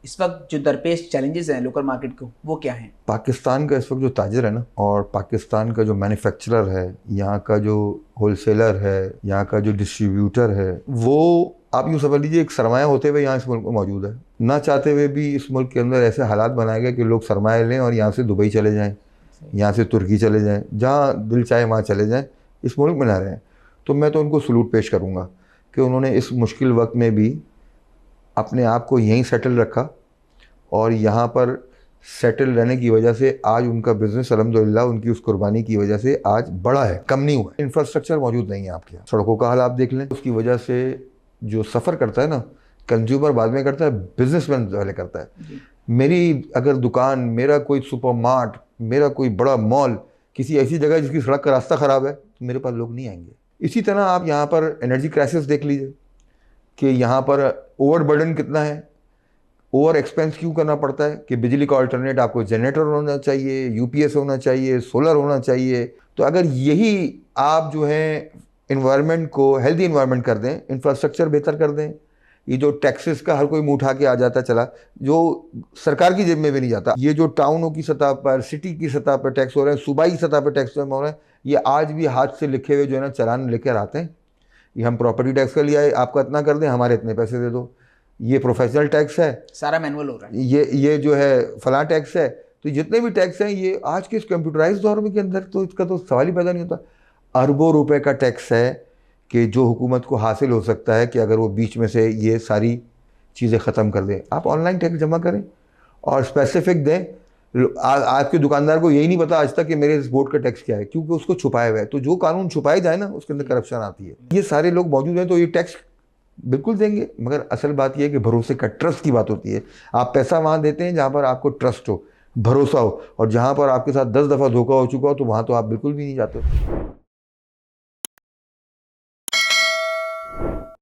इस वक्त जो दरपेश चैलेंजेस हैं लोकल मार्केट को, वो क्या हैं? पाकिस्तान का इस वक्त जो ताजिर है ना, और पाकिस्तान का जो मैन्युफैक्चरर है, यहाँ का जो होलसेलर है, यहाँ का जो डिस्ट्रीब्यूटर है, वो आप यूँ समझ लीजिए एक सरमाया होते हुए यहाँ इस मुल्क में मौजूद है। ना चाहते हुए भी इस मुल्क के अंदर ऐसे हालात बनाए गए कि लोग सरमाया लें और यहाँ से दुबई चले जाएँ, यहाँ से तुर्की चले जाएँ, जहाँ दिल चाहे वहाँ चले जाएँ, इस मुल्क में ना रहें। तो मैं तो उनको सलूट पेश करूँगा कि उन्होंने इस मुश्किल वक्त में भी अपने आप को यहीं सेटल रखा, और यहाँ पर सेटल रहने की वजह से आज उनका बिज़नेस अल्हम्दुलिल्लाह उनकी उस कुर्बानी की वजह से आज बड़ा है, कम नहीं हुआ। इंफ्रास्ट्रक्चर मौजूद नहीं है आपके यहाँ, सड़कों का हाल आप देख लें। उसकी वजह से जो सफ़र करता है ना, कंज्यूमर बाद में करता है, बिजनेसमैन पहले करता है। मेरी अगर दुकान, मेरा कोई सुपरमार्ट, मेरा कोई बड़ा मॉल किसी ऐसी जगह जिसकी सड़क का रास्ता ख़राब है, तो मेरे पास लोग नहीं आएंगे। इसी तरह आप यहाँ पर एनर्जी क्राइसिस देख लीजिए कि यहाँ पर ओवर बर्डन कितना है, ओवर एक्सपेंस क्यों करना पड़ता है कि बिजली का अल्टरनेट आपको जनरेटर होना चाहिए, यूपीएस होना चाहिए, सोलर होना चाहिए। तो अगर यही आप जो है इन्वायरमेंट को हेल्दी इन्वायरमेंट कर दें, इंफ्रास्ट्रक्चर बेहतर कर दें, ये जो टैक्सेस का हर कोई मुँह उठा के आ जाता चला, जो सरकार की जेब में भी नहीं जाता, ये जो टाउनों की सतह पर, सिटी की सतह पर टैक्स हो रहे हैं, सूबाई सतह पर टैक्स हो रहे हैं, ये आज भी हाथ से लिखे हुए जो है ना चालान लेकर आते हैं। ये हम प्रॉपर्टी टैक्स का लिया है, आपका इतना कर दें, हमारे इतने पैसे दे दो। ये प्रोफेशनल टैक्स है, सारा मैनुअल हो रहा है। ये जो है फलां टैक्स है। तो जितने भी टैक्स हैं ये आज के इस कंप्यूटराइज दौर में के अंदर तो इसका तो सवाल ही पैदा नहीं होता। अरबों रुपए का टैक्स है कि जो हुकूमत को हासिल हो सकता है कि अगर वो बीच में से ये सारी चीज़ें ख़त्म कर दें। आप ऑनलाइन टैक्स जमा करें और स्पेसिफिक दें। आपके दुकानदार को यही नहीं पता आज तक कि मेरे इस बोर्ड का टैक्स क्या है, क्योंकि उसको छुपाया हुआ है। तो जो कानून छुपाए जाए ना, उसके अंदर करप्शन आती है। ये सारे लोग मौजूद हैं तो ये टैक्स बिल्कुल देंगे, मगर असल बात यह है कि भरोसे का, ट्रस्ट की बात होती है। आप पैसा वहाँ देते हैं जहाँ पर आपको ट्रस्ट हो, भरोसा हो, और जहाँ पर आपके साथ 10 दफ़ा धोखा हो चुका हो तो वहाँ तो आप बिल्कुल भी नहीं जाते।